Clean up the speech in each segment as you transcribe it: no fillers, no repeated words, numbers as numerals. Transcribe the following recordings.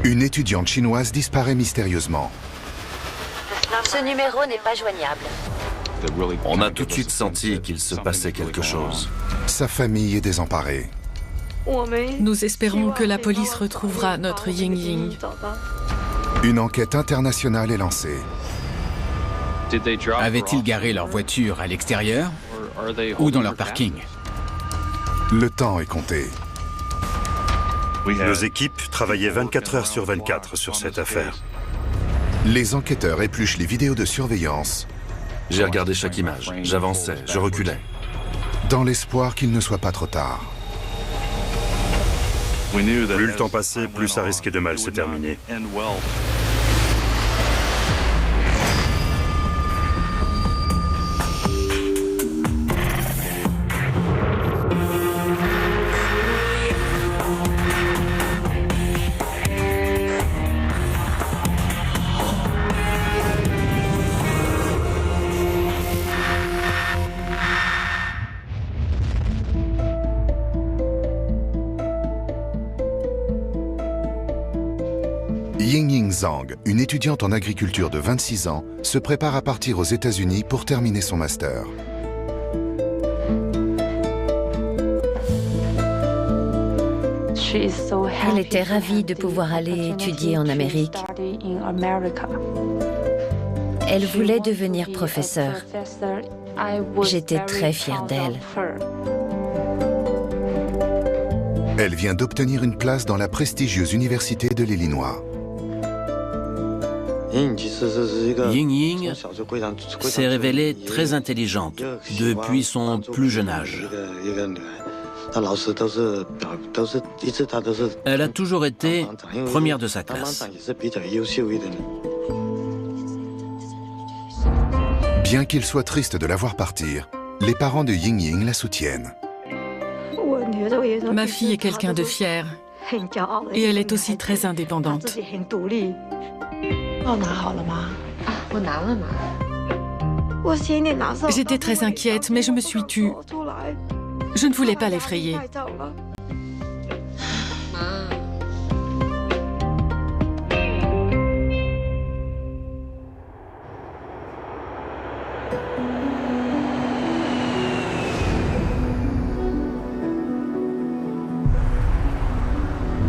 Une étudiante chinoise disparaît mystérieusement. Ce numéro n'est pas joignable. On a tout de suite senti qu'il se passait quelque chose. Sa famille est désemparée. Nous espérons que la police retrouvera notre Ying-Ying. Une enquête internationale est lancée. Avaient-ils garé leur voiture à l'extérieur ou dans leur parking? Le temps est compté. Nos équipes travaillaient 24 heures sur 24 sur cette affaire. Les enquêteurs épluchent les vidéos de surveillance. J'ai regardé chaque image, j'avançais, je reculais. Dans l'espoir qu'il ne soit pas trop tard. Plus le temps passait, plus ça risquait de mal se terminer. Ying-Ying Zhang, une étudiante en agriculture de 26 ans, se prépare à partir aux États-Unis pour terminer son master. Elle était ravie de pouvoir aller étudier en Amérique. Elle voulait devenir professeure. J'étais très fière d'elle. Elle vient d'obtenir une place dans la prestigieuse université de l'Illinois. Ying-Ying s'est révélée très intelligente depuis son plus jeune âge. Elle a toujours été première de sa classe. Bien qu'il soit triste de la voir partir, les parents de Ying-Ying la soutiennent. Ma fille est quelqu'un de fier et elle est aussi très indépendante. J'étais très inquiète, mais je me suis tue. Je ne voulais pas l'effrayer.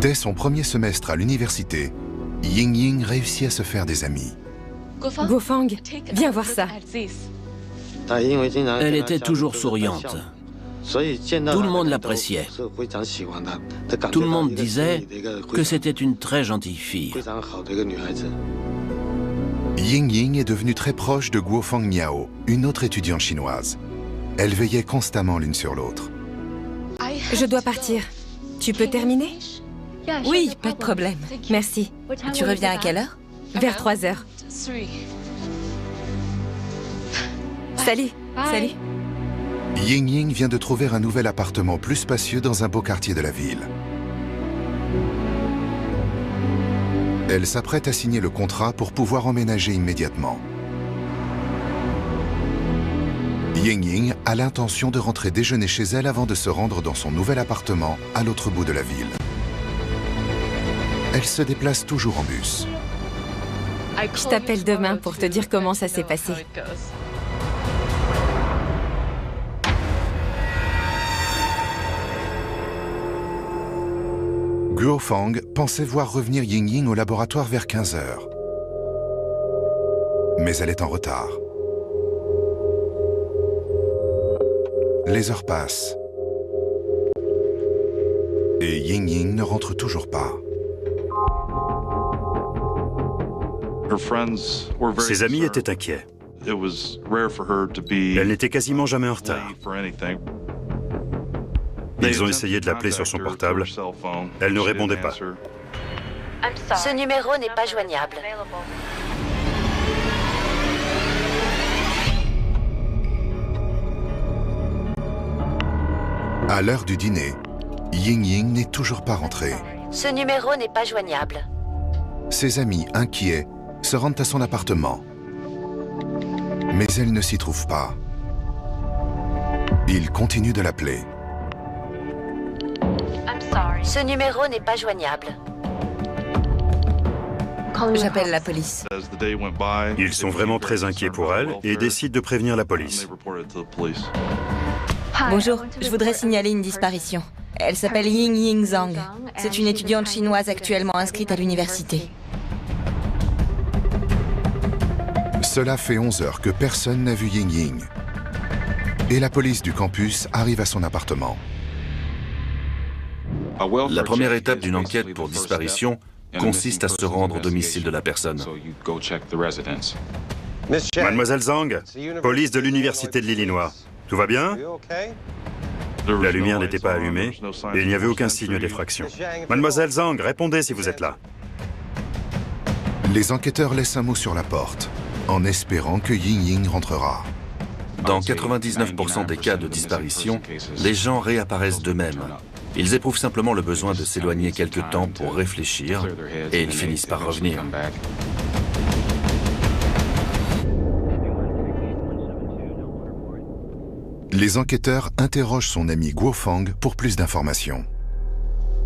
Dès son premier semestre à l'université, Ying-Ying réussit à se faire des amis. Guofang, viens voir ça. Elle était toujours souriante. Tout le monde l'appréciait. Tout le monde disait que c'était une très gentille fille. Ying-Ying est devenue très proche de Guofang Miao, une autre étudiante chinoise. Elles veillaient constamment l'une sur l'autre. Je dois partir. Tu peux terminer? Oui, pas de problème. Merci. Tu reviens à quelle heure? Vers 3 heures. Salut. Salut. Ying-Ying vient de trouver un nouvel appartement plus spacieux dans un beau quartier de la ville. Elle s'apprête à signer le contrat pour pouvoir emménager immédiatement. Ying-Ying a l'intention de rentrer déjeuner chez elle avant de se rendre dans son nouvel appartement à l'autre bout de la ville. Elle se déplace toujours en bus. Je t'appelle demain pour te dire comment ça s'est passé. Guofang pensait voir revenir Ying-Ying au laboratoire vers 15 heures. Mais elle est en retard. Les heures passent. Et Ying-Ying ne rentre toujours pas. Ses amis étaient inquiets. Elle n'était quasiment jamais en retard. Ils ont essayé de l'appeler sur son portable. Elle ne répondait pas. Ce numéro n'est pas joignable. À l'heure du dîner, Ying-Ying n'est toujours pas rentrée. Ce numéro n'est pas joignable. Ses amis, inquiets, se rendent à son appartement. Mais elle ne s'y trouve pas. Ils continuent de l'appeler. Ce numéro n'est pas joignable. J'appelle la police. Ils sont vraiment très inquiets pour elle et décident de prévenir la police. Bonjour, je voudrais signaler une disparition. Elle s'appelle Ying Zhang. C'est une étudiante chinoise actuellement inscrite à l'université. Cela fait 11 heures que personne n'a vu Ying. Et la police du campus arrive à son appartement. La première étape d'une enquête pour disparition consiste à se rendre au domicile de la personne. Mademoiselle Zhang, police de l'Université de l'Illinois. Tout va bien? La lumière n'était pas allumée et il n'y avait aucun signe d'effraction. Mademoiselle Zhang, répondez si vous êtes là. Les enquêteurs laissent un mot sur la porte, en espérant que Ying rentrera. Dans 99% des cas de disparition, les gens réapparaissent d'eux-mêmes. Ils éprouvent simplement le besoin de s'éloigner quelque temps pour réfléchir et ils finissent par revenir. Les enquêteurs interrogent son ami Guo Fang pour plus d'informations.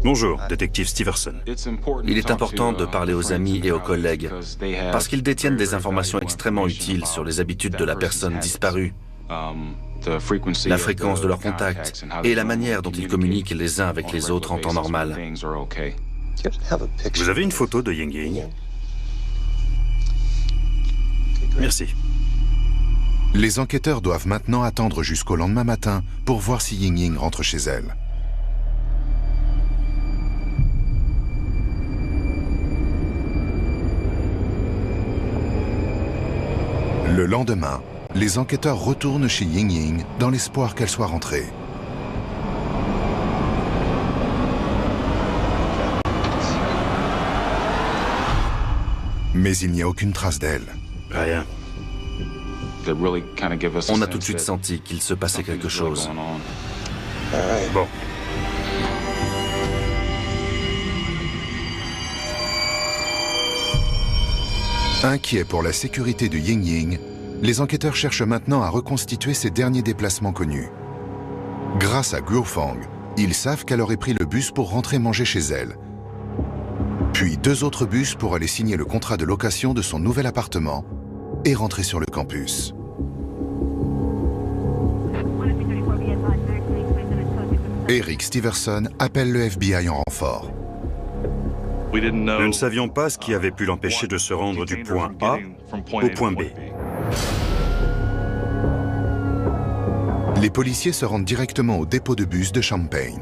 Bonjour, détective Stevenson. Il est important de parler aux amis et aux collègues parce qu'ils détiennent des informations extrêmement utiles sur les habitudes de la personne disparue, la fréquence de leurs contacts et la manière dont ils communiquent les uns avec les autres en temps normal. Vous avez une photo de Ying? Merci. Les enquêteurs doivent maintenant attendre jusqu'au lendemain matin pour voir si Ying rentre chez elle. Le lendemain, les enquêteurs retournent chez Ying dans l'espoir qu'elle soit rentrée. Mais il n'y a aucune trace d'elle. Rien. On a tout de suite senti qu'il se passait quelque chose. Bon. Inquiets pour la sécurité de Ying, les enquêteurs cherchent maintenant à reconstituer ses derniers déplacements connus. Grâce à Guo Fang, ils savent qu'elle aurait pris le bus pour rentrer manger chez elle. Puis 2 autres bus pour aller signer le contrat de location de son nouvel appartement et rentrer sur le campus. Eric Stevenson appelle le FBI en renfort. Nous ne savions pas ce qui avait pu l'empêcher de se rendre du point A au point B. Les policiers se rendent directement au dépôt de bus de Champaign.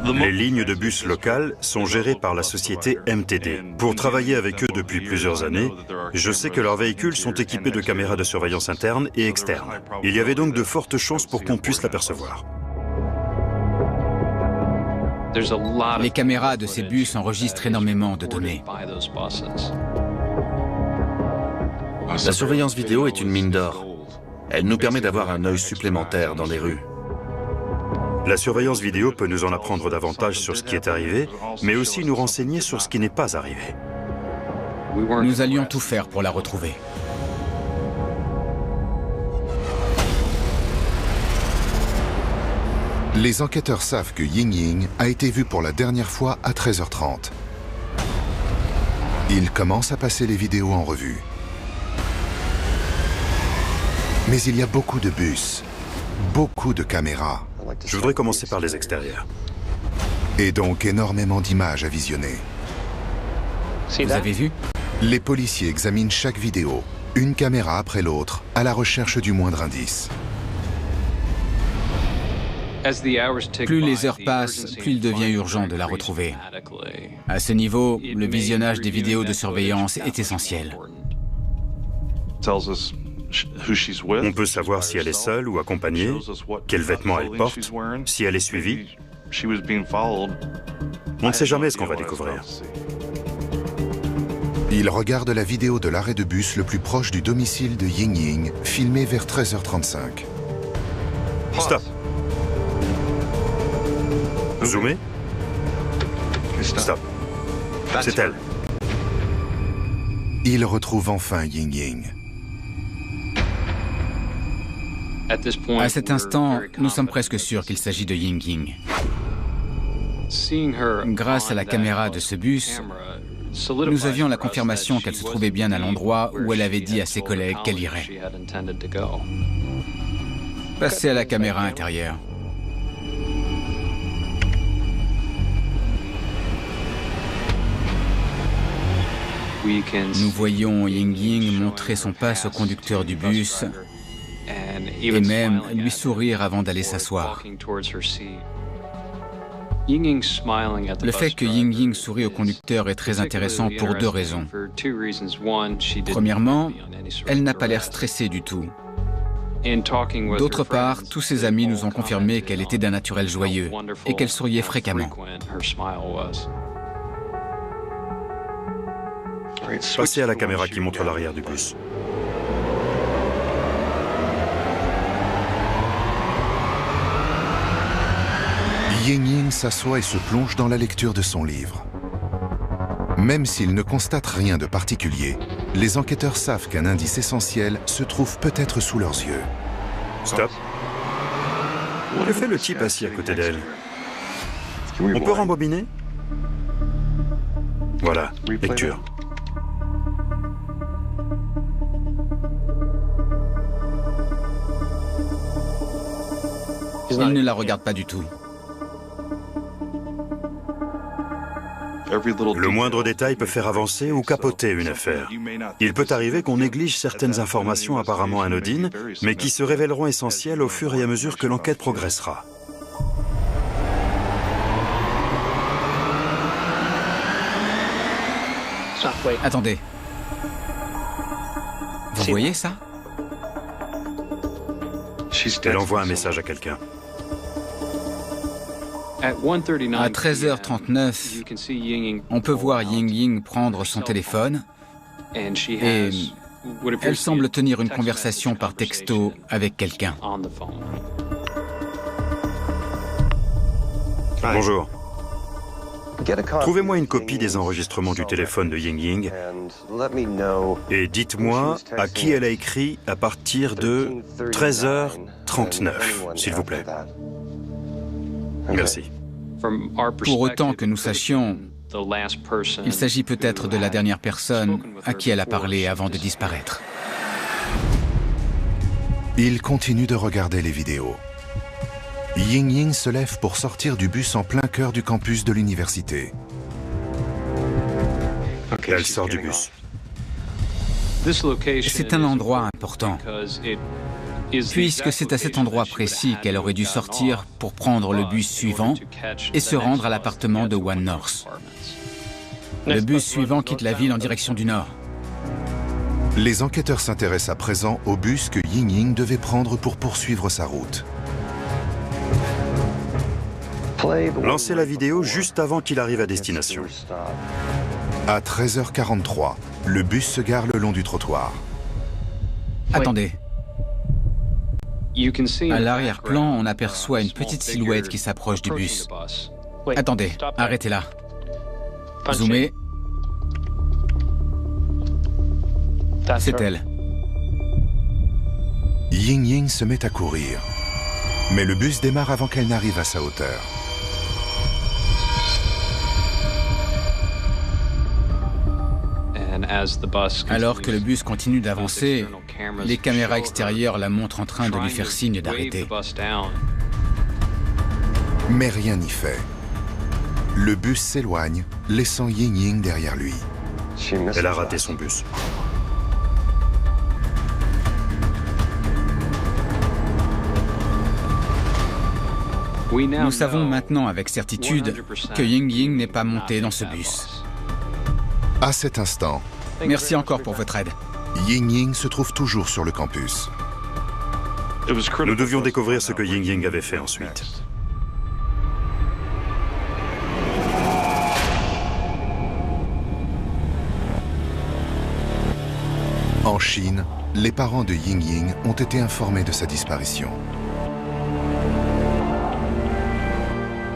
Les lignes de bus locales sont gérées par la société MTD. Pour travailler avec eux depuis plusieurs années, je sais que leurs véhicules sont équipés de caméras de surveillance interne et externe. Il y avait donc de fortes chances pour qu'on puisse l'apercevoir. Les caméras de ces bus enregistrent énormément de données. La surveillance vidéo est une mine d'or. Elle nous permet d'avoir un œil supplémentaire dans les rues. La surveillance vidéo peut nous en apprendre davantage sur ce qui est arrivé, mais aussi nous renseigner sur ce qui n'est pas arrivé. Nous allions tout faire pour la retrouver. Les enquêteurs savent que Ying a été vue pour la dernière fois à 13h30. Ils commencent à passer les vidéos en revue. Mais il y a beaucoup de bus, beaucoup de caméras. Je voudrais commencer par les extérieurs. Et donc énormément d'images à visionner. Vous avez vu? Les policiers examinent chaque vidéo, une caméra après l'autre, à la recherche du moindre indice. Plus les heures passent, plus il devient urgent de la retrouver. À ce niveau, le visionnage des vidéos de surveillance est essentiel. On peut savoir si elle est seule ou accompagnée, quels vêtements elle porte, si elle est suivie. On ne sait jamais ce qu'on va découvrir. Il regarde la vidéo de l'arrêt de bus le plus proche du domicile de Ying, filmée vers 13h35. Stop. Zoomé. Stop. C'est elle. Il retrouve enfin Ying. À cet instant, nous sommes presque sûrs qu'il s'agit de Ying. Grâce à la caméra de ce bus, Nous avions la confirmation qu'elle se trouvait bien à l'endroit où elle avait dit à ses collègues qu'elle irait. Passez à la caméra intérieure. Nous voyons Ying montrer son passe au conducteur du bus et même lui sourire avant d'aller s'asseoir. Le fait que Ying sourit au conducteur est très intéressant pour deux raisons. Premièrement, elle n'a pas l'air stressée du tout. D'autre part, tous ses amis nous ont confirmé qu'elle était d'un naturel joyeux et qu'elle souriait fréquemment. Passez à la caméra qui montre l'arrière du bus. Ying s'assoit et se plonge dans la lecture de son livre. Même s'ils ne constatent rien de particulier, les enquêteurs savent qu'un indice essentiel se trouve peut-être sous leurs yeux. Stop. Que fait le type assis à côté d'elle? On peut rembobiner? Voilà, lecture. Il ne la regarde pas du tout. Le moindre détail peut faire avancer ou capoter une affaire. Il peut arriver qu'on néglige certaines informations apparemment anodines, mais qui se révéleront essentielles au fur et à mesure que l'enquête progressera. Attendez. Vous voyez ça? Elle envoie un message à quelqu'un. À 13h39, on peut voir Ying prendre son téléphone et elle semble tenir une conversation par texto avec quelqu'un. Bonjour. Trouvez-moi une copie des enregistrements du téléphone de Ying et dites-moi à qui elle a écrit à partir de 13h39, s'il vous plaît. Merci. Pour autant que nous sachions, il s'agit peut-être de la dernière personne à qui elle a parlé avant de disparaître. Il continue de regarder les vidéos. Ying se lève pour sortir du bus en plein cœur du campus de l'université. Elle sort du bus. C'est un endroit important, puisque c'est à cet endroit précis qu'elle aurait dû sortir pour prendre le bus suivant et se rendre à l'appartement de One North. Le bus suivant quitte la ville en direction du nord. Les enquêteurs s'intéressent à présent au bus que Ying devait prendre pour poursuivre sa route. Lancez la vidéo juste avant qu'il arrive à destination. À 13h43, le bus se gare le long du trottoir. Attendez. À l'arrière-plan, on aperçoit une petite silhouette qui s'approche du bus. Attendez, arrêtez là. Zoomez. C'est elle. Ying se met à courir. Mais le bus démarre avant qu'elle n'arrive à sa hauteur. Alors que le bus continue d'avancer, les caméras extérieures la montrent en train de lui faire signe d'arrêter. Mais rien n'y fait. Le bus s'éloigne, laissant Ying derrière lui. Elle a raté son bus. Nous savons maintenant avec certitude que Ying n'est pas montée dans ce bus. À cet instant, merci encore pour votre aide. Ying se trouve toujours sur le campus. Nous devions découvrir ce que Ying avait fait ensuite. En Chine, les parents de Ying ont été informés de sa disparition.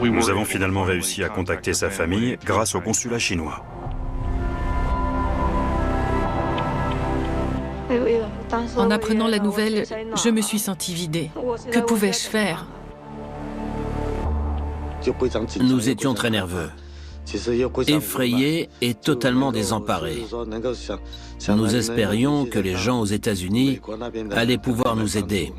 Nous avons finalement réussi à contacter sa famille grâce au consulat chinois. En apprenant la nouvelle, je me suis sentie vidée. Que pouvais-je faire? Nous étions très nerveux. effrayés et totalement désemparés. Nous espérions que les gens aux États-Unis allaient pouvoir nous aider.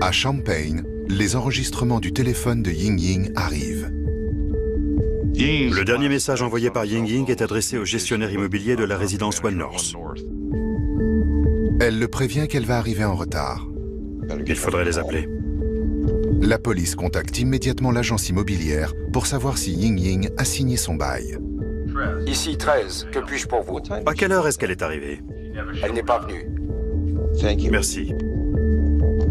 À Champaign, les enregistrements du téléphone de Ying Ying arrivent. Le dernier message envoyé par Ying Ying est adressé au gestionnaire immobilier de la résidence One North. Elle le prévient qu'elle va arriver en retard. Il faudrait les appeler. La police contacte immédiatement l'agence immobilière pour savoir si Ying Ying a signé son bail. Ici 13, que puis-je pour vous? À quelle heure est-ce qu'elle est arrivée? Elle n'est pas venue. Merci.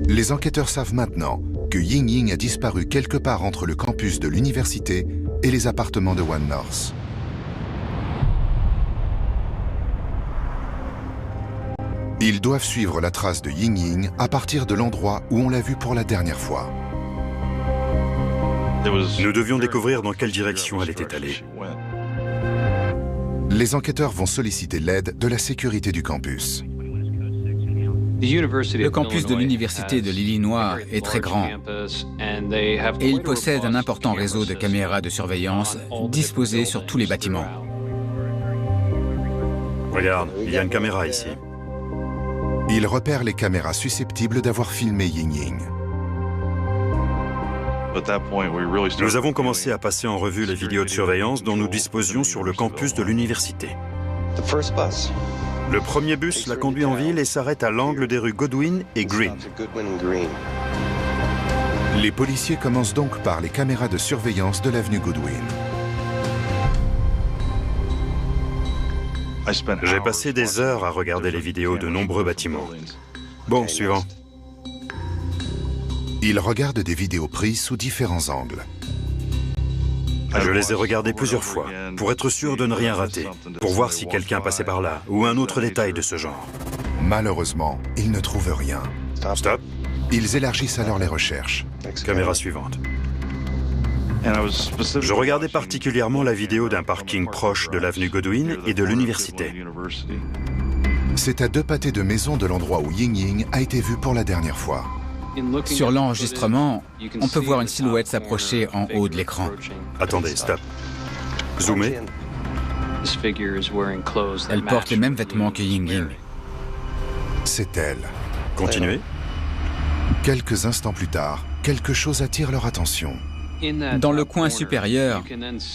Les enquêteurs savent maintenant que Ying Ying a disparu quelque part entre le campus de l'université et les appartements de One North. Ils doivent suivre la trace de Ying Ying à partir de l'endroit où on l'a vue pour la dernière fois. Nous devions découvrir dans quelle direction elle était allée. Les enquêteurs vont solliciter l'aide de la sécurité du campus. Le campus de l'Université de l'Illinois est très grand et il possède un important réseau de caméras de surveillance disposées sur tous les bâtiments. Regarde, il y a une caméra ici. Ils repèrent les caméras susceptibles d'avoir filmé Ying Ying. Nous avons commencé à passer en revue les vidéos de surveillance dont nous disposions sur le campus de l'université. Le premier bus la conduit en ville et s'arrête à l'angle des rues Godwin et Green. Les policiers commencent donc par les caméras de surveillance de l'avenue Godwin. J'ai passé des heures à regarder les vidéos de nombreux bâtiments. Bon, suivant. Ils regardent des vidéos prises sous différents angles. Je les ai regardées plusieurs fois, pour être sûr de ne rien rater, pour voir si quelqu'un passait par là, ou un autre détail de ce genre. Malheureusement, ils ne trouvent rien. Stop. Ils élargissent alors les recherches. Caméra suivante. Je regardais particulièrement la vidéo d'un parking proche de l'avenue Godwin et de l'université. C'est à 2 pâtés de maison de l'endroit où Ying Ying a été vue pour la dernière fois. Sur l'enregistrement, on peut voir une silhouette s'approcher en haut de l'écran. Attendez, stop. Zoomez. Elle porte les mêmes vêtements que Ying Ying. C'est elle. Continuez. Quelques instants plus tard, quelque chose attire leur attention. Dans le coin supérieur,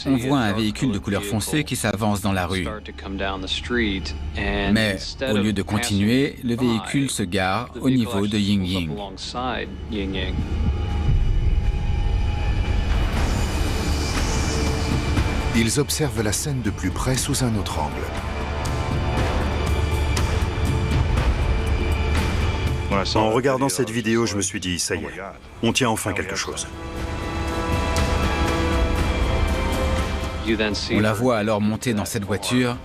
on voit un véhicule de couleur foncée qui s'avance dans la rue. Mais au lieu de continuer, le véhicule se gare au niveau de Ying Ying. Ils observent la scène de plus près sous un autre angle. En regardant cette vidéo, je me suis dit, ça y est, on tient enfin quelque chose. On la voit alors monter dans cette voiture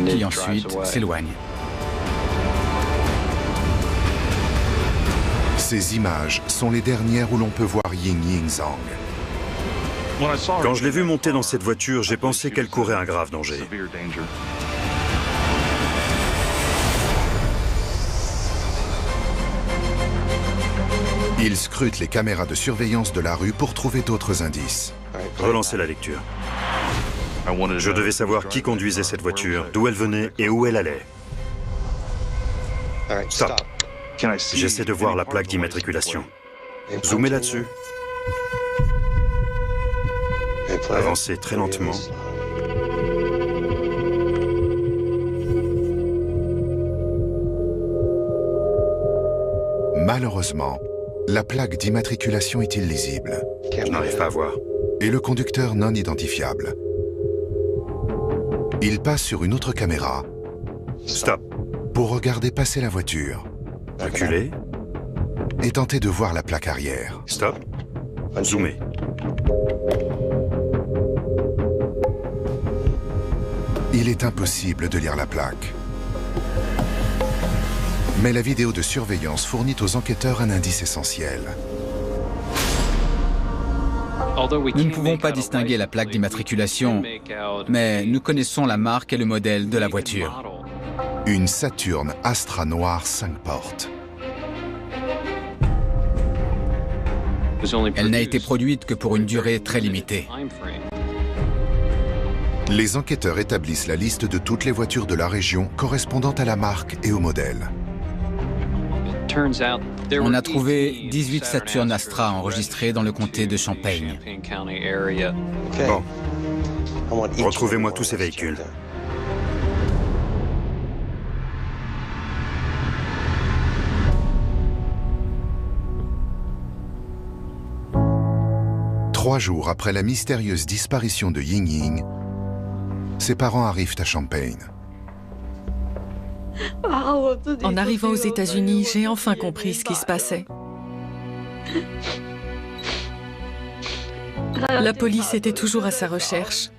qui ensuite s'éloigne. Ces images sont les dernières où l'on peut voir Ying Ying Zhang. Quand je l'ai vue monter dans cette voiture, j'ai pensé qu'elle courait un grave danger. Ils scrutent les caméras de surveillance de la rue pour trouver d'autres indices. Relancez la lecture. Je devais savoir qui conduisait cette voiture, d'où elle venait et où elle allait. Stop. J'essaie de voir la plaque d'immatriculation. Zoomez là-dessus. Avancez très lentement. Malheureusement, la plaque d'immatriculation est illisible. Je n'arrive pas à voir. Et le conducteur non identifiable. Il passe sur une autre caméra. Stop. Pour regarder passer la voiture. Reculez. Et tenter de voir la plaque arrière. Stop. Zoomez. Il est impossible de lire la plaque. Mais la vidéo de surveillance fournit aux enquêteurs un indice essentiel. Nous ne pouvons pas distinguer la plaque d'immatriculation, mais nous connaissons la marque et le modèle de la voiture. Une Saturn Astra noire 5 portes. Elle n'a été produite que pour une durée très limitée. Les enquêteurs établissent la liste de toutes les voitures de la région correspondant à la marque et au modèle. On a trouvé 18 Saturn Astra enregistrés dans le comté de Champaign. Bon, retrouvez-moi tous ces véhicules. Trois jours après la mystérieuse disparition de Ying Ying, ses parents arrivent à Champaign. En arrivant aux États-Unis, j'ai enfin compris ce qui se passait. La police était toujours à sa recherche.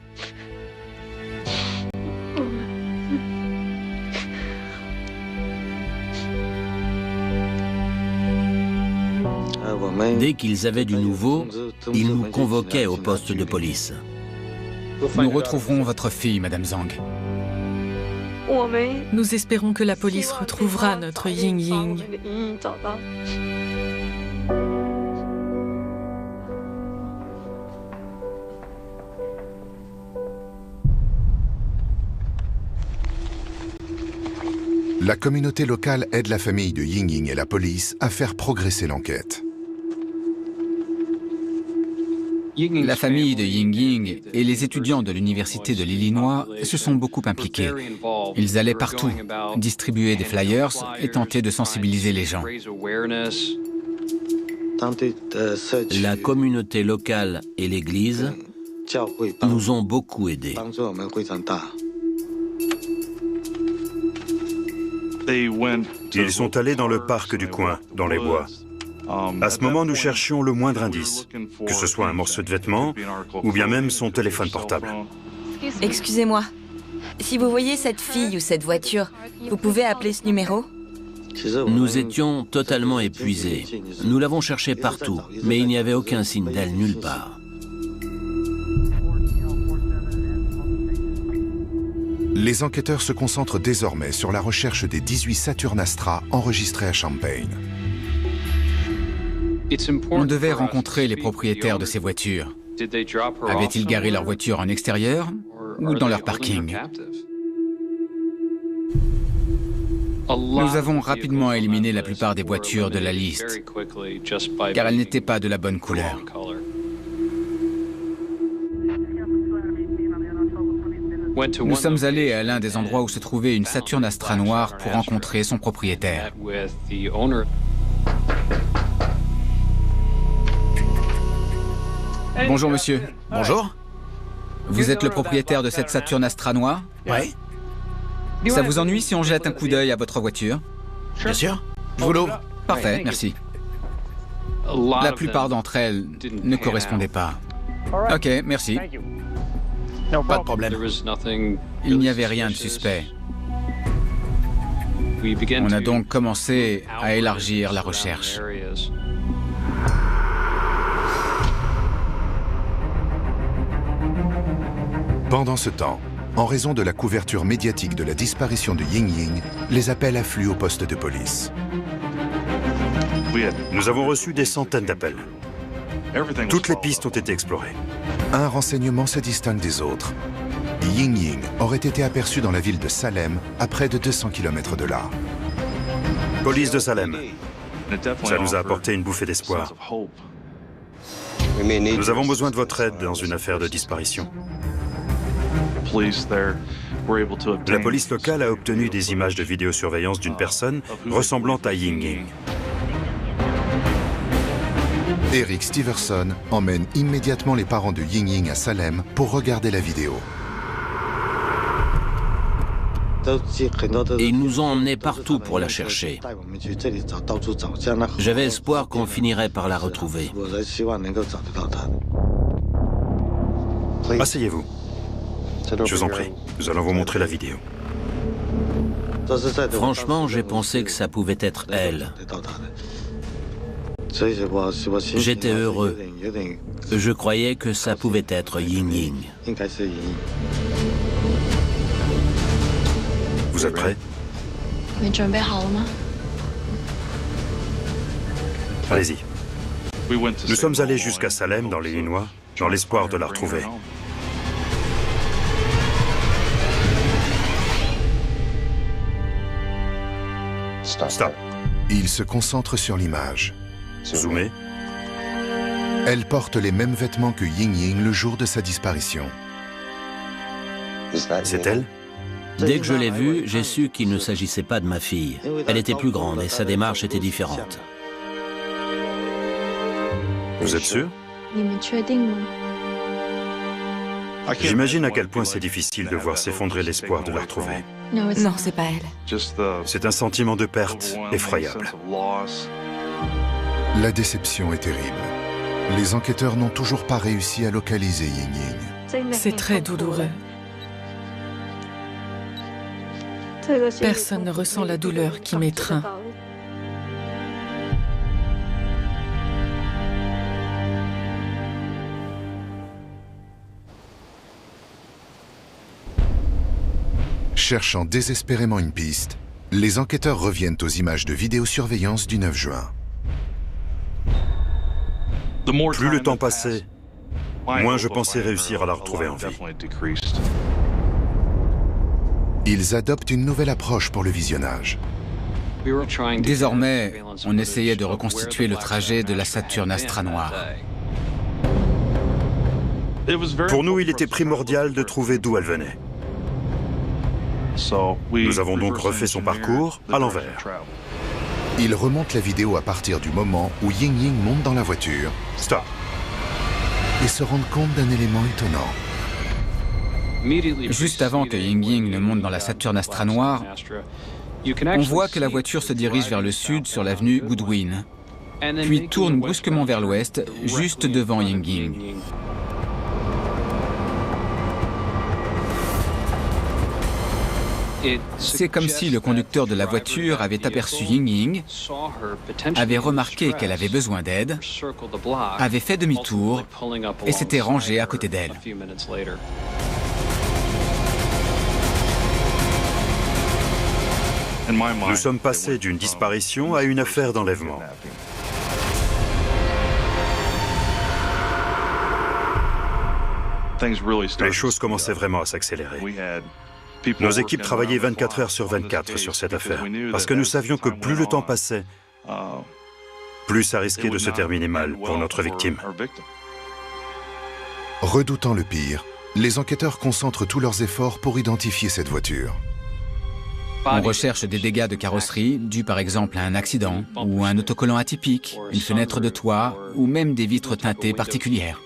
Dès qu'ils avaient du nouveau, ils nous convoquaient au poste de police. Nous retrouverons votre fille, Madame Zhang. Nous espérons que la police retrouvera notre Ying Ying. La communauté locale aide la famille de Ying Ying et la police à faire progresser l'enquête. La famille de Ying Ying et les étudiants de l'Université de l'Illinois se sont beaucoup impliqués. Ils allaient partout, distribuer des flyers et tenter de sensibiliser les gens. La communauté locale et l'Église nous ont beaucoup aidés. Ils sont allés dans le parc du coin, dans les bois. À ce moment, nous cherchions le moindre indice, que ce soit un morceau de vêtement ou bien même son téléphone portable. Excusez-moi, si vous voyez cette fille ou cette voiture, vous pouvez appeler ce numéro? Nous étions totalement épuisés. Nous l'avons cherchée partout, mais il n'y avait aucun signe d'elle nulle part. Les enquêteurs se concentrent désormais sur la recherche des 18 Saturn Astra enregistrés à Champaign. On devait rencontrer les propriétaires de ces voitures. Avaient-ils garé leur voiture en extérieur ou dans leur parking? Nous avons rapidement éliminé la plupart des voitures de la liste, car elles n'étaient pas de la bonne couleur. Nous sommes allés à l'un des endroits où se trouvait une Saturn Astra noire pour rencontrer son propriétaire. Bonjour monsieur. Bonjour. Vous êtes le propriétaire de cette Saturn Astra noire? Oui. Ça vous ennuie si on jette un coup d'œil à votre voiture? Bien sûr. Je vous l'ouvre. Parfait, merci. La plupart d'entre elles ne correspondaient pas. Ok, merci. Pas de problème. Il n'y avait rien de suspect. On a donc commencé à élargir la recherche. Pendant ce temps, en raison de la couverture médiatique de la disparition de Ying Ying, les appels affluent au poste de police. Nous avons reçu des centaines d'appels. Toutes les pistes ont été explorées. Un renseignement se distingue des autres. Ying Ying aurait été aperçu dans la ville de Salem, à près de 200 km de là. Police de Salem. Ça nous a apporté une bouffée d'espoir. Nous avons besoin de votre aide dans une affaire de disparition. La police locale a obtenu des images de vidéosurveillance d'une personne ressemblant à Ying Ying. Eric Steverson emmène immédiatement les parents de Ying Ying à Salem pour regarder la vidéo. Et ils nous ont emmenés partout pour la chercher. J'avais espoir qu'on finirait par la retrouver. Asseyez-vous. Je vous en prie, nous allons vous montrer la vidéo. Franchement, j'ai pensé que ça pouvait être elle. J'étais heureux. Je croyais que ça pouvait être Ying Ying. Vous êtes prêts? Allez-y. Nous sommes allés jusqu'à Salem, dans l'Illinois, dans l'espoir de la retrouver. Stop. Il se concentre sur l'image. Zoomez. Elle porte les mêmes vêtements que Ying Ying le jour de sa disparition. C'est elle? Dès que je l'ai vue, j'ai su qu'il ne s'agissait pas de ma fille. Elle était plus grande et sa démarche était différente. Vous êtes sûr? J'imagine à quel point c'est difficile de voir s'effondrer l'espoir de la retrouver. Non, c'est pas elle. C'est un sentiment de perte effroyable. La déception est terrible. Les enquêteurs n'ont toujours pas réussi à localiser Ying Ying. C'est très douloureux. Personne ne ressent la douleur qui m'étreint. Cherchant désespérément une piste, les enquêteurs reviennent aux images de vidéosurveillance du 9 juin. Plus le temps passait, moins je pensais réussir à la retrouver en vie. Ils adoptent une nouvelle approche pour le visionnage. Désormais, on essayait de reconstituer le trajet de la Saturne Astra Noire. Pour nous, il était primordial de trouver d'où elle venait. Nous avons donc refait son parcours à l'envers. Ils remontent la vidéo à partir du moment où Ying Ying monte dans la voiture. Stop. Et se rendent compte d'un élément étonnant. Juste avant que Ying Ying ne monte dans la Saturne Astra Noire, on voit que la voiture se dirige vers le sud sur l'avenue Goodwin, puis tourne brusquement vers l'ouest, juste devant Ying Ying. C'est comme si le conducteur de la voiture avait aperçu Ying Ying, avait remarqué qu'elle avait besoin d'aide, avait fait demi-tour et s'était rangé à côté d'elle. Nous sommes passés d'une disparition à une affaire d'enlèvement. Les choses commençaient vraiment à s'accélérer. Nos équipes travaillaient 24 heures sur 24 sur cette affaire, parce que nous savions que plus le temps passait, plus ça risquait de se terminer mal pour notre victime. Redoutant le pire, les enquêteurs concentrent tous leurs efforts pour identifier cette voiture. On recherche des dégâts de carrosserie dus par exemple à un accident, ou un autocollant atypique, une fenêtre de toit, ou même des vitres teintées particulières.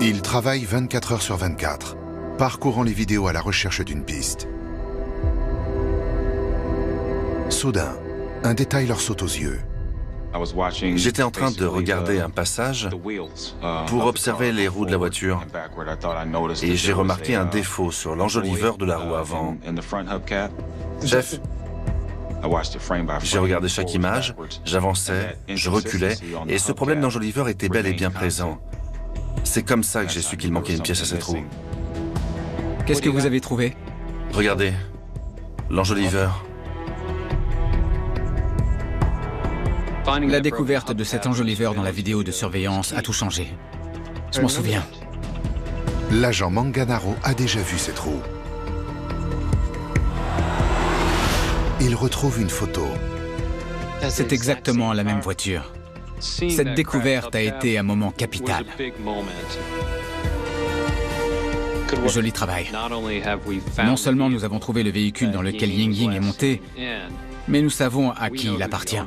Ils travaillent 24 heures sur 24, parcourant les vidéos à la recherche d'une piste. Soudain, un détail leur saute aux yeux. J'étais en train de regarder un passage pour observer les roues de la voiture et j'ai remarqué un défaut sur l'enjoliveur de la roue avant. Chef, j'ai regardé chaque image, j'avançais, je reculais et ce problème d'enjoliveur était bel et bien présent. C'est comme ça que j'ai su qu'il manquait une pièce à cette roue. Qu'est-ce que vous avez trouvé? Regardez, l'enjoliveur. La découverte de cet enjoliveur dans la vidéo de surveillance a tout changé. Je m'en souviens. L'agent Manganaro a déjà vu cette roue. Il retrouve une photo. C'est exactement la même voiture. Cette découverte a été un moment capital. Joli travail. Non seulement nous avons trouvé le véhicule dans lequel Ying Ying est monté, mais nous savons à qui il appartient.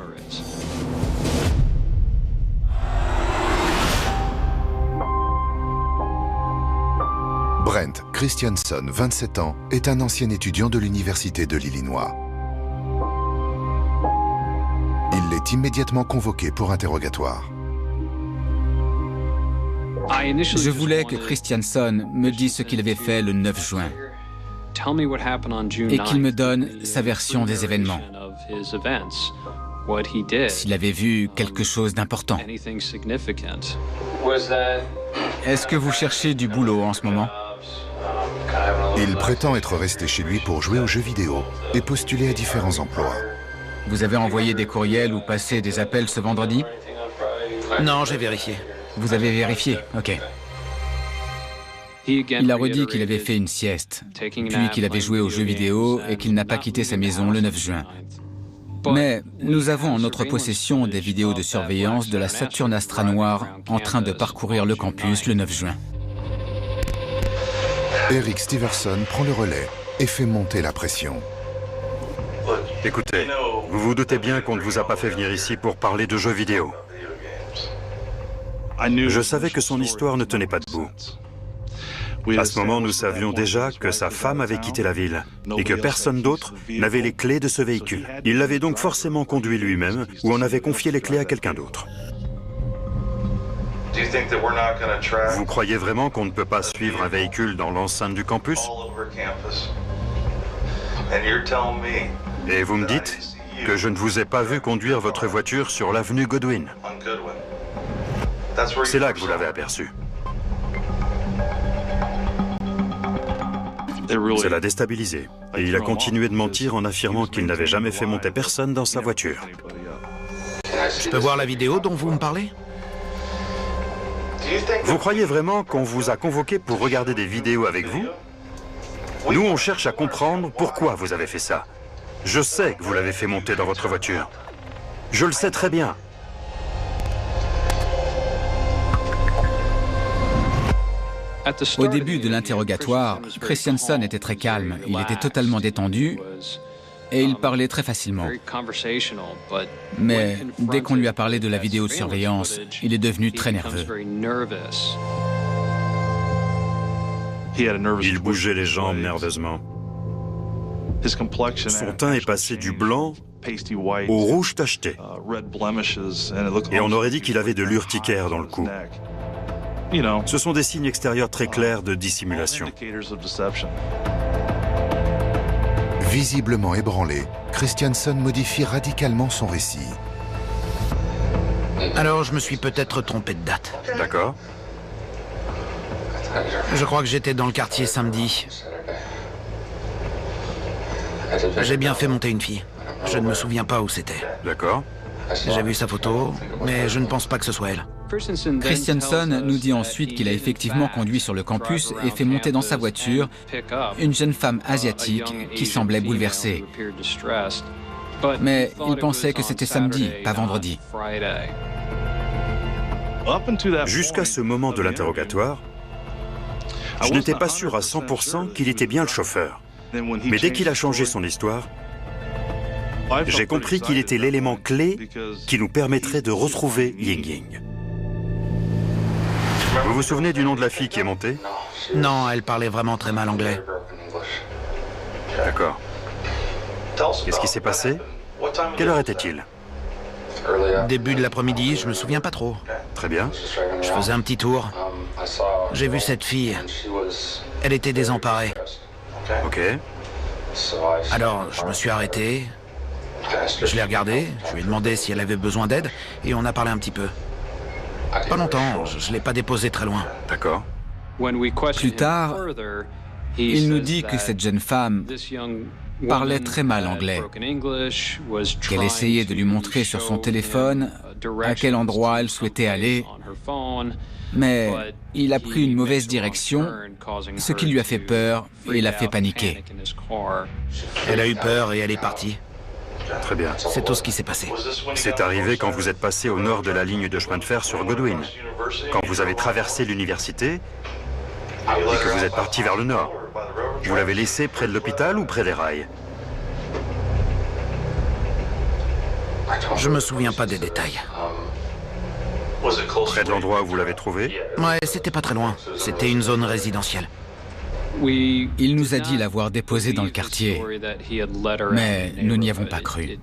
Brent Christianson, 27 ans, est un ancien étudiant de l'Université de l'Illinois. Il l'était est immédiatement convoqué pour interrogatoire. Je voulais que Christianson me dise ce qu'il avait fait le 9 juin et qu'il me donne sa version des événements. S'il avait vu quelque chose d'important. Est-ce que vous cherchez du boulot en ce moment? Il prétend être resté chez lui pour jouer aux jeux vidéo et postuler à différents emplois. Vous avez envoyé des courriels ou passé des appels ce vendredi? Non, j'ai vérifié. Vous avez vérifié, ok. Il a redit qu'il avait fait une sieste, puis qu'il avait joué aux jeux vidéo et qu'il n'a pas quitté sa maison le 9 juin. Mais nous avons en notre possession des vidéos de surveillance de la Saturn Astra noire en train de parcourir le campus le 9 juin. Eric Steverson prend le relais et fait monter la pression. Écoutez, vous vous doutez bien qu'on ne vous a pas fait venir ici pour parler de jeux vidéo. Je savais que son histoire ne tenait pas debout. À ce moment, nous savions déjà que sa femme avait quitté la ville et que personne d'autre n'avait les clés de ce véhicule. Il l'avait donc forcément conduit lui-même ou on avait confié les clés à quelqu'un d'autre. Vous croyez vraiment qu'on ne peut pas suivre un véhicule dans l'enceinte du campus? Et vous me dites que je ne vous ai pas vu conduire votre voiture sur l'avenue Godwin. C'est là que vous l'avez aperçu. Ça l'a déstabilisé. Et il a continué de mentir en affirmant qu'il n'avait jamais fait monter personne dans sa voiture. Je peux voir la vidéo dont vous me parlez? Vous croyez vraiment qu'on vous a convoqué pour regarder des vidéos avec vous? Nous, on cherche à comprendre pourquoi vous avez fait ça. Je sais que vous l'avez fait monter dans votre voiture. Je le sais très bien. Au début de l'interrogatoire, Christianson était très calme, il était totalement détendu et il parlait très facilement. Mais dès qu'on lui a parlé de la vidéo de surveillance, il est devenu très nerveux. Il bougeait les jambes nerveusement. Son teint est passé du blanc au rouge tacheté. Et on aurait dit qu'il avait de l'urticaire dans le cou. Ce sont des signes extérieurs très clairs de dissimulation. Visiblement ébranlé, Christianson modifie radicalement son récit. Alors, je me suis peut-être trompé de date. D'accord. Je crois que j'étais dans le quartier samedi. J'ai bien fait monter une fille. Je ne me souviens pas où c'était. D'accord. J'ai vu sa photo, mais je ne pense pas que ce soit elle. Christianson nous dit ensuite qu'il a effectivement conduit sur le campus et fait monter dans sa voiture une jeune femme asiatique qui semblait bouleversée. Mais il pensait que c'était samedi, pas vendredi. Jusqu'à ce moment de l'interrogatoire, je n'étais pas sûr à 100% qu'il était bien le chauffeur. Mais dès qu'il a changé son histoire, j'ai compris qu'il était l'élément clé qui nous permettrait de retrouver Ying Ying. Vous vous souvenez du nom de la fille qui est montée? Non, elle parlait vraiment très mal anglais. D'accord. Qu'est-ce qui s'est passé? Quelle heure était-il? Début de l'après-midi, je me souviens pas trop. Très bien. Je faisais un petit tour. J'ai vu cette fille. Elle était désemparée. Ok. Alors, je me suis arrêté. Je l'ai regardée, je lui ai demandé si elle avait besoin d'aide, et on a parlé un petit peu. Pas longtemps, je ne l'ai pas déposée très loin. D'accord. Plus tard, il nous dit que cette jeune femme parlait très mal anglais, qu'elle essayait de lui montrer sur son téléphone à quel endroit elle souhaitait aller, mais il a pris une mauvaise direction, ce qui lui a fait peur et l'a fait paniquer. Elle a eu peur et elle est partie. Très bien. C'est tout ce qui s'est passé. C'est arrivé quand vous êtes passé au nord de la ligne de chemin de fer sur Godwin, quand vous avez traversé l'université et que vous êtes parti vers le nord. Vous l'avez laissé près de l'hôpital ou près des rails? Je me souviens pas des détails. Près de l'endroit où vous l'avez trouvé? Ouais, c'était pas très loin. C'était une zone résidentielle. Il nous a dit l'avoir déposée dans le quartier, mais nous n'y avons pas cru.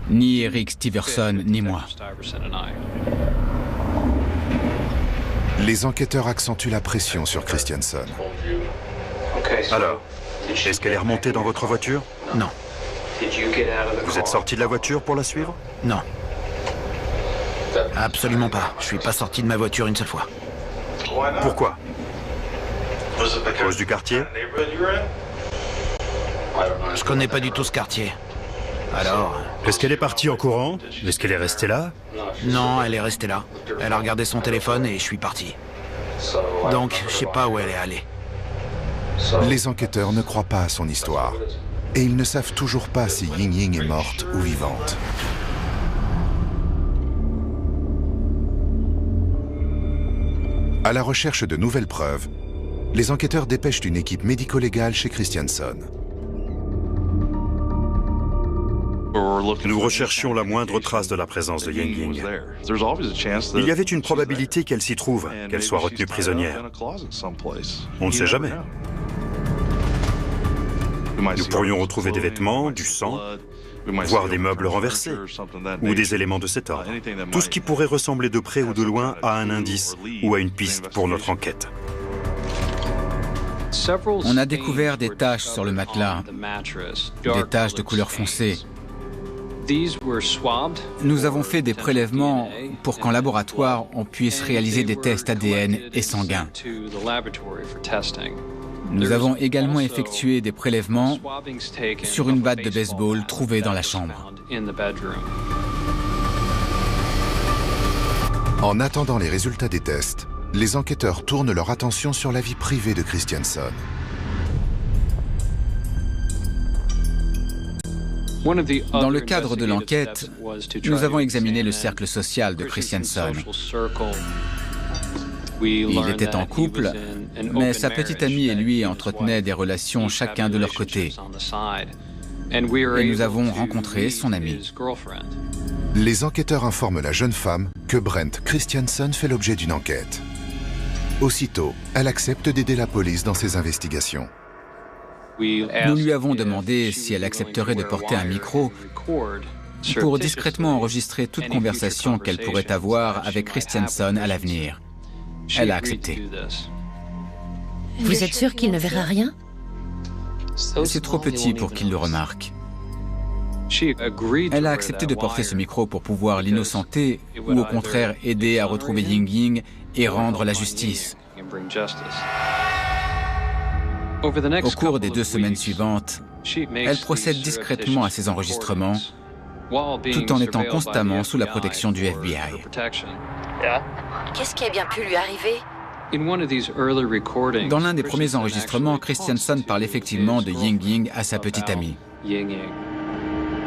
Ni Eric Steverson, ni moi. Les enquêteurs accentuent la pression sur Christianson. Alors, est-ce qu'elle est remontée dans votre voiture? Non. Vous êtes sorti de la voiture pour la suivre? Non. Absolument pas. Je suis pas sorti de ma voiture une seule fois. Pourquoi? À cause du quartier? Je connais pas du tout ce quartier. Alors... Est-ce qu'elle est partie en courant? Est-ce qu'elle est restée là? Non, elle est restée là. Elle a regardé son téléphone et je suis parti. Donc, je sais pas où elle est allée. Les enquêteurs ne croient pas à son histoire. Et ils ne savent toujours pas si Ying Ying est morte ou vivante. À la recherche de nouvelles preuves, les enquêteurs dépêchent une équipe médico-légale chez Christianson. Nous recherchions la moindre trace de la présence de Ying Ying. Il y avait une probabilité qu'elle s'y trouve, qu'elle soit retenue prisonnière. On ne sait jamais. Nous pourrions retrouver des vêtements, du sang, voire des meubles renversés, ou des éléments de cet ordre. Tout ce qui pourrait ressembler de près ou de loin à un indice ou à une piste pour notre enquête. On a découvert des taches sur le matelas, des taches de couleur foncée. Nous avons fait des prélèvements pour qu'en laboratoire, on puisse réaliser des tests ADN et sanguins. Nous avons également effectué des prélèvements sur une batte de baseball trouvée dans la chambre. En attendant les résultats des tests, les enquêteurs tournent leur attention sur la vie privée de Christianson. Dans le cadre de l'enquête, nous avons examiné le cercle social de Christianson. Il était en couple, mais sa petite amie et lui entretenaient des relations chacun de leur côté. Et nous avons rencontré son amie. Les enquêteurs informent la jeune femme que Brent Christianson fait l'objet d'une enquête. Aussitôt, elle accepte d'aider la police dans ses investigations. Nous lui avons demandé si elle accepterait de porter un micro pour discrètement enregistrer toute conversation qu'elle pourrait avoir avec Christianson à l'avenir. Elle a accepté. Vous êtes sûr qu'il ne verra rien? C'est trop petit pour qu'il le remarque. Elle a accepté de porter ce micro pour pouvoir l'innocenter ou au contraire aider à retrouver Ying Ying et rendre la justice. Au cours des 2 semaines suivantes, elle procède discrètement à ces enregistrements, tout en étant constamment sous la protection du FBI. Qu'est-ce qui a bien pu lui arriver? Dans l'un des premiers enregistrements, Christianson parle effectivement de Ying Ying à sa petite amie.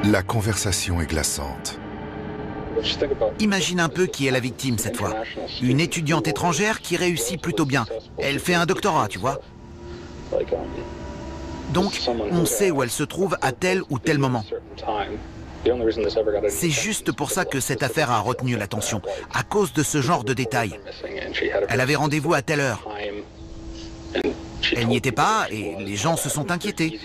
La conversation est glaçante. Imagine un peu qui est la victime cette fois. Une étudiante étrangère qui réussit plutôt bien. Elle fait un doctorat, tu vois. Donc, on sait où elle se trouve à tel ou tel moment. C'est juste pour ça que cette affaire a retenu l'attention, à cause de ce genre de détails. Elle avait rendez-vous à telle heure. Elle n'y était pas et les gens se sont inquiétés.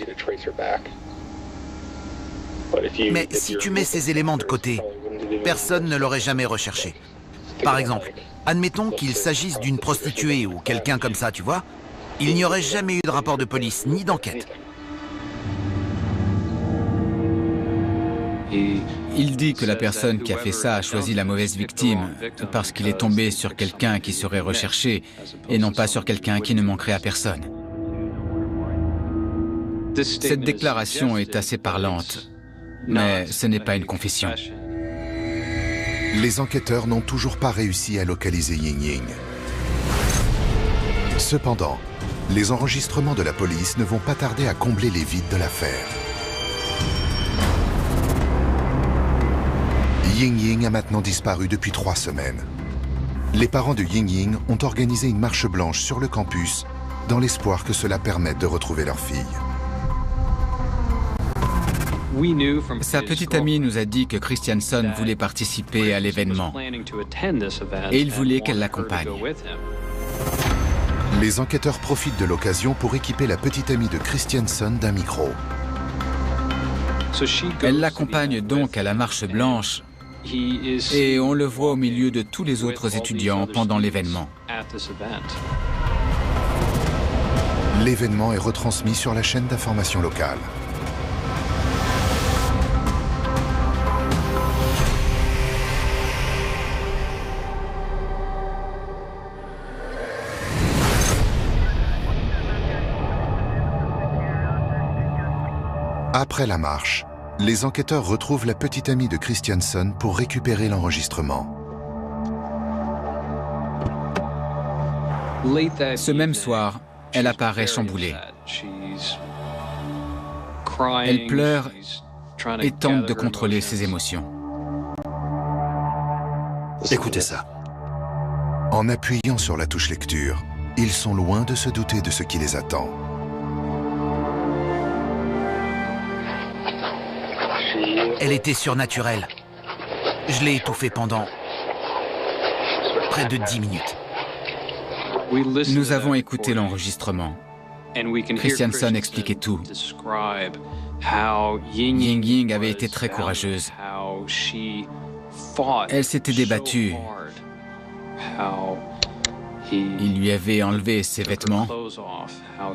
Mais si tu mets ces éléments de côté, personne ne l'aurait jamais recherché. Par exemple, admettons qu'il s'agisse d'une prostituée ou quelqu'un comme ça, tu vois. Il n'y aurait jamais eu de rapport de police ni d'enquête. Il dit que la personne qui a fait ça a choisi la mauvaise victime parce qu'il est tombé sur quelqu'un qui serait recherché et non pas sur quelqu'un qui ne manquerait à personne. Cette déclaration est assez parlante, mais ce n'est pas une confession. Les enquêteurs n'ont toujours pas réussi à localiser Ying Ying. Cependant, les enregistrements de la police ne vont pas tarder à combler les vides de l'affaire. Ying Ying a maintenant disparu depuis 3 semaines. Les parents de Ying Ying ont organisé une marche blanche sur le campus dans l'espoir que cela permette de retrouver leur fille. Sa petite amie nous a dit que Christianson voulait participer à l'événement et il voulait qu'elle l'accompagne. Les enquêteurs profitent de l'occasion pour équiper la petite amie de Christianson d'un micro. Elle l'accompagne donc à la marche blanche et on le voit au milieu de tous les autres étudiants pendant l'événement. L'événement est retransmis sur la chaîne d'information locale. Après la marche, les enquêteurs retrouvent la petite amie de Christiansen pour récupérer l'enregistrement. Ce même soir, elle apparaît chamboulée. Elle pleure et tente de contrôler ses émotions. Écoutez ça. En appuyant sur la touche lecture, ils sont loin de se douter de ce qui les attend. Elle était surnaturelle. Je l'ai étouffée pendant près de 10 minutes. Nous avons écouté l'enregistrement. Christiansen expliquait tout. Ying Ying avait été très courageuse. Elle s'était débattue. Il lui avait enlevé ses vêtements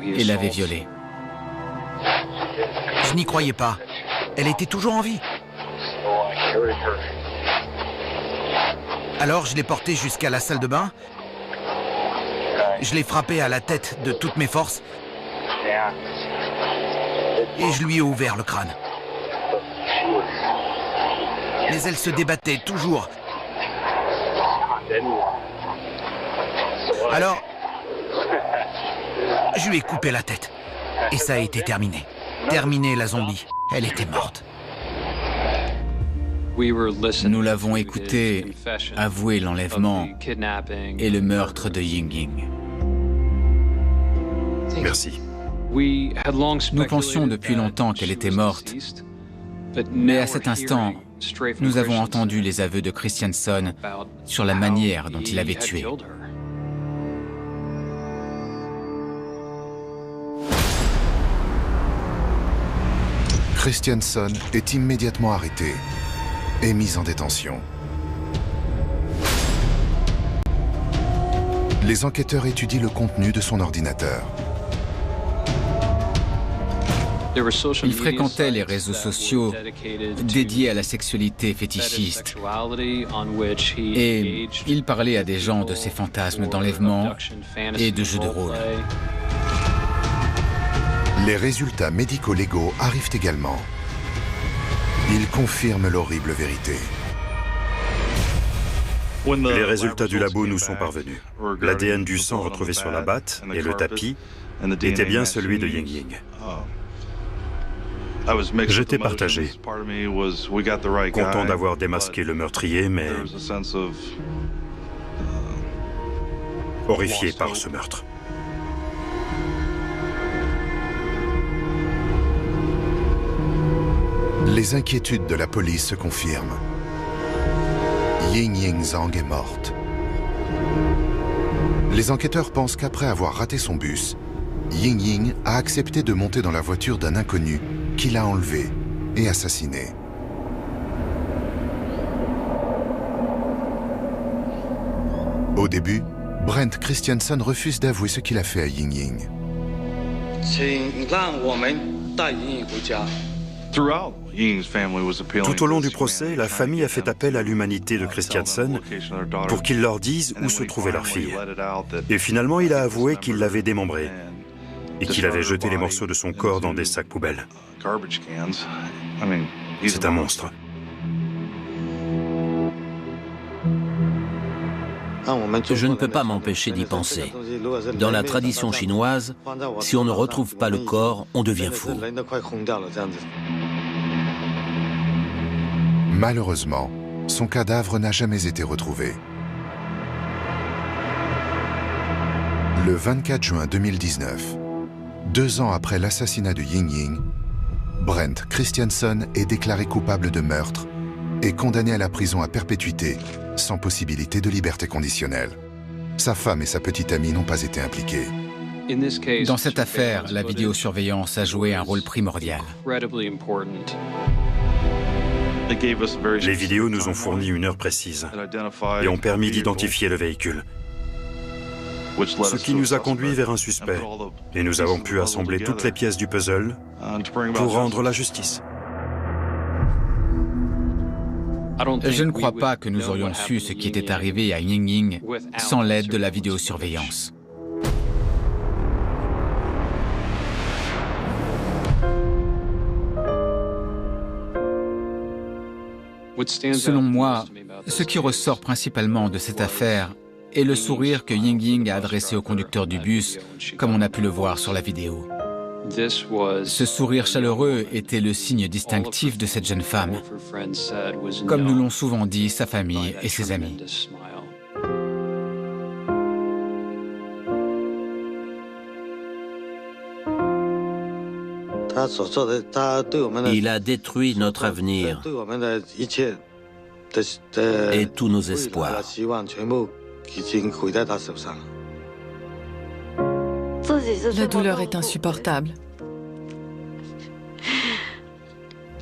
et l'avait violée. Je n'y croyais pas. Elle était toujours en vie. Alors je l'ai portée jusqu'à la salle de bain. Je l'ai frappée à la tête de toutes mes forces. Et je lui ai ouvert le crâne. Mais elle se débattait toujours. Alors, je lui ai coupé la tête. Et ça a été terminé. Terminé la zombie. Elle était morte. Nous l'avons écouté avouer l'enlèvement et le meurtre de Ying Ying. Merci. Nous pensions depuis longtemps qu'elle était morte, mais à cet instant, nous avons entendu les aveux de Christiansen sur la manière dont il avait tué. Christiansen est immédiatement arrêté et mis en détention. Les enquêteurs étudient le contenu de son ordinateur. Il fréquentait les réseaux sociaux dédiés à la sexualité fétichiste et il parlait à des gens de ses fantasmes d'enlèvement et de jeux de rôle. Les résultats médico-légaux arrivent également. Ils confirment l'horrible vérité. Les résultats du labo nous sont parvenus. L'ADN du sang retrouvé sur la batte et le tapis était bien celui de Ying Ying. J'étais partagé, content d'avoir démasqué le meurtrier, mais horrifié par ce meurtre. Les inquiétudes de la police se confirment. Ying Ying Zhang est morte. Les enquêteurs pensent qu'après avoir raté son bus, Ying Ying a accepté de monter dans la voiture d'un inconnu qui l'a enlevé et assassiné. Au début, Brent Christiansen refuse d'avouer ce qu'il a fait à Ying Ying. Tout au long du procès, la famille a fait appel à l'humanité de Christiansen pour qu'il leur dise où se trouvait leur fille. Et finalement, il a avoué qu'il l'avait démembrée et qu'il avait jeté les morceaux de son corps dans des sacs poubelles. C'est un monstre. Je ne peux pas m'empêcher d'y penser. Dans la tradition chinoise, si on ne retrouve pas le corps, on devient fou. Malheureusement, son cadavre n'a jamais été retrouvé. Le 24 juin 2019, 2 ans après l'assassinat de Ying Ying, Brent Christiansen est déclaré coupable de meurtre et condamné à la prison à perpétuité, sans possibilité de liberté conditionnelle. Sa femme et sa petite amie n'ont pas été impliquées. Dans cette affaire, la vidéosurveillance a joué un rôle primordial. Les vidéos nous ont fourni une heure précise et ont permis d'identifier le véhicule. Ce qui nous a conduit vers un suspect. Et nous avons pu assembler toutes les pièces du puzzle pour rendre la justice. Je ne crois pas que nous aurions su ce qui était arrivé à Ying Ying sans l'aide de la vidéosurveillance. Selon moi, ce qui ressort principalement de cette affaire est le sourire que Ying Ying a adressé au conducteur du bus, comme on a pu le voir sur la vidéo. Ce sourire chaleureux était le signe distinctif de cette jeune femme, comme nous l'ont souvent dit sa famille et ses amis. Il a détruit notre avenir et tous nos espoirs. La douleur est insupportable.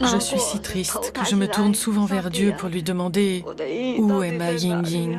Je suis si triste que je me tourne souvent vers Dieu pour lui demander où est ma Ying Ying.